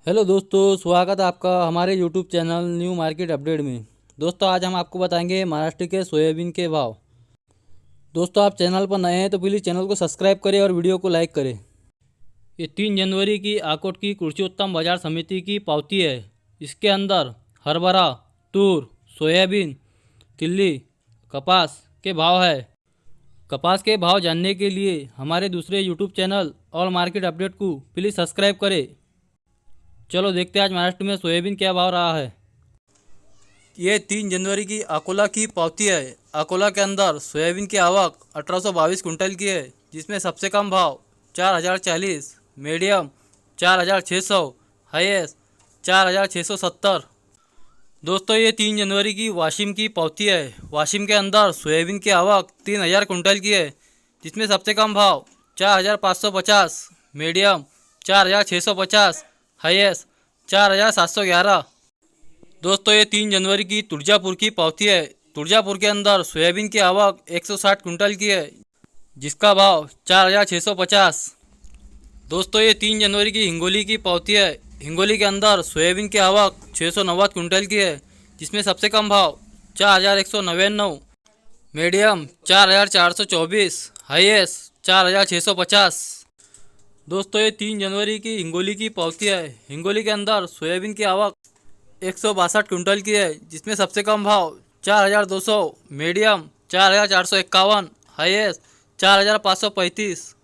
Hello दोस्तों, स्वागत है आपका हमारे YouTube channel new market update में। दोस्तों आज हम आपको बताएंगे महाराष्ट्र के सोयाबीन के भाव। दोस्तों आप चैनल पर नए हैं तो प्लीज़ चैनल को सब्सक्राइब करें और वीडियो को लाइक करें। ये 3 जनवरी की आकोट की कृषि उत्पन्न बाजार समिति की पावती है। इसके अंदर हरभरा, तूर, सोयाबीन, तिल्ली, कपास के भाव है। कपास के भाव जानने के लिए हमारे दूसरे YouTube channel all market update को प्लीज़ सब्सक्राइब करें। चलो देखते हैं आज महाराष्ट्र में सोयाबीन क्या भाव रहा है। ये 3 जनवरी की अकोला की पावती है। अकोला के अंदर सोयाबीन की आवक 1822 कुंटल की है, जिसमें सबसे कम भाव 4040, मीडियम 4600, हाईएस्ट 4670। दोस्तों ये 3 जनवरी की वाशिम की पावती है। वाशिम के अंदर सोयाबीन की आवक 3000 कुंटल की है, जिसमें सबसे कम भाव 4550, मीडियम 4650, हाईएस्ट 4711। दोस्तों ये 3 जनवरी की तुळजापुर की पावती है। तुळजापुर के अंदर सोयाबीन की आवक 160 कुंटल की है, जिसका भाव 4650। दोस्तों ये 3 जनवरी की हिंगोली की पावती है। हिंगोली के अंदर सोयाबीन की आवक 690 कुंटल की है, जिसमें सबसे कम भाव 4199, मीडियम 4424, हाईएस्ट 4650। दोस्तों ये 3 जनवरी की हिंगोली की पावती है। हिंगोली के अंदर सोयाबीन की आवक 162 कुंटल की है, जिसमें सबसे कम भाव 4200, मीडियम 4451, हाईएस्ट 4535।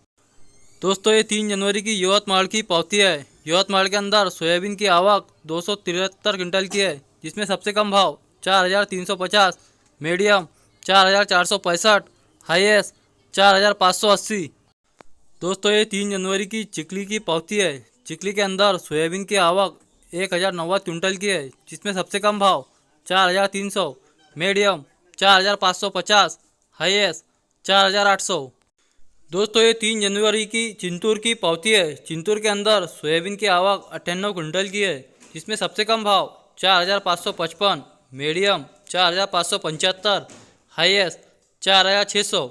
दोस्तों ये 3 जनवरी की यवतमाल की पावती है। यवतमाल के अंदर सोयाबीन की आवक 273 कुंटल की है, जिसमें सबसे कम भाव 4350, मीडियम 4465, हाईएस्ट 4580। दोस्तों ये 3 जनवरी की चिखली की पावती है। चिखली के अंदर सोयाबीन की आवक 1090 कुंटल की है, जिसमें सबसे कम भाव 4300, मीडियम 4550, हाईएस्ट 4800। दोस्तों ये 3 जनवरी की चिंतूर की पावती है। चिंतूर के अंदर सोयाबीन की आवक 98 कुंटल की है, जिसमें सबसे कम भाव 4555, मीडियम 4575, हाईएस्ट 4600।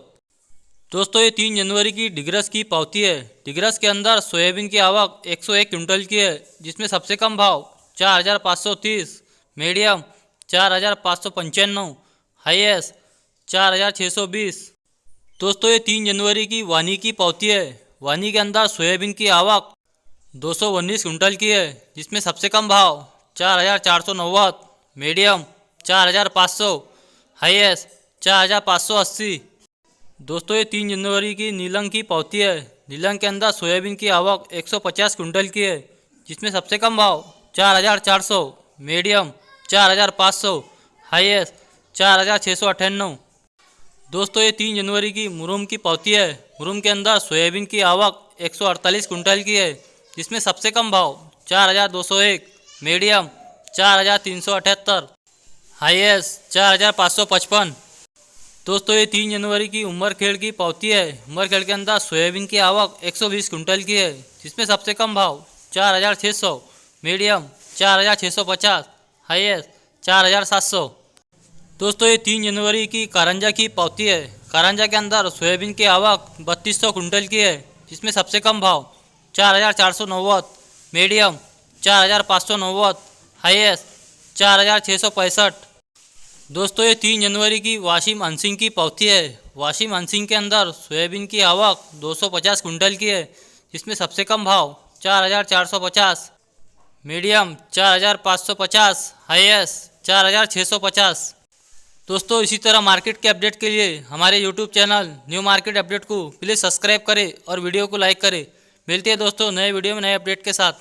दोस्तों ये 3 जनवरी की डिग्रस की पावती है। डिग्रस के अंदर सोयाबीन की आवक 101 कुंटल की है, जिसमें सबसे कम भाव 4530, मीडियम 4595, हाईएस्ट 4620। दोस्तों ये 3 जनवरी की वानी की पावती है। वानी के अंदर सोयाबीन की आवक 219 कुंटल की है, जिसमें सबसे कम भाव 4490, मीडियम 4500, हाईएस्ट 4580। दोस्तों ये 3 जनवरी की नीलंग की पावती है। नीलंग के अंदर सोयाबीन की आवक 150 कुंटल की है, जिसमें सबसे कम भाव 4400, मीडियम 4500, हाईएस्ट 4698। दोस्तों ये 3 जनवरी की मुरुम की पावती है। मुरुम के अंदर सोयाबीन की आवक 148 कुंटल की है, जिसमें सबसे कम भाव 4201, मीडियम 4378, हाईएस्ट 4555। दोस्तों ये 3 जनवरी की उमरखेड़ की पावती है। उमरखेड़ के अंदर सोयाबीन की आवक 120 कुंटल की है, जिसमें सबसे कम भाव 4600, मीडियम 4650, हाईएस्ट 4700। दोस्तों ये 3 जनवरी की कारंजा की पावती है। कारंजा के अंदर सोयाबीन की आवक 3200 कुंटल की है, जिसमें सबसे कम भाव 4490, मीडियम 4590, हाईएस्ट 4665। दोस्तों ये 3 जनवरी की वाशिम अनसिंग की पावती है। वाशिम अनसिंग के अंदर सोयाबीन की आवक 250 कुंटल की है, जिसमें सबसे कम भाव 4450, मीडियम 4550, हाईएस्ट 4650। दोस्तों इसी तरह मार्केट के अपडेट के लिए हमारे YouTube channel new market update को प्लीज़ सब्सक्राइब करें और वीडियो को लाइक करें। मिलते हैं दोस्तों नए वीडियो में नए अपडेट के साथ।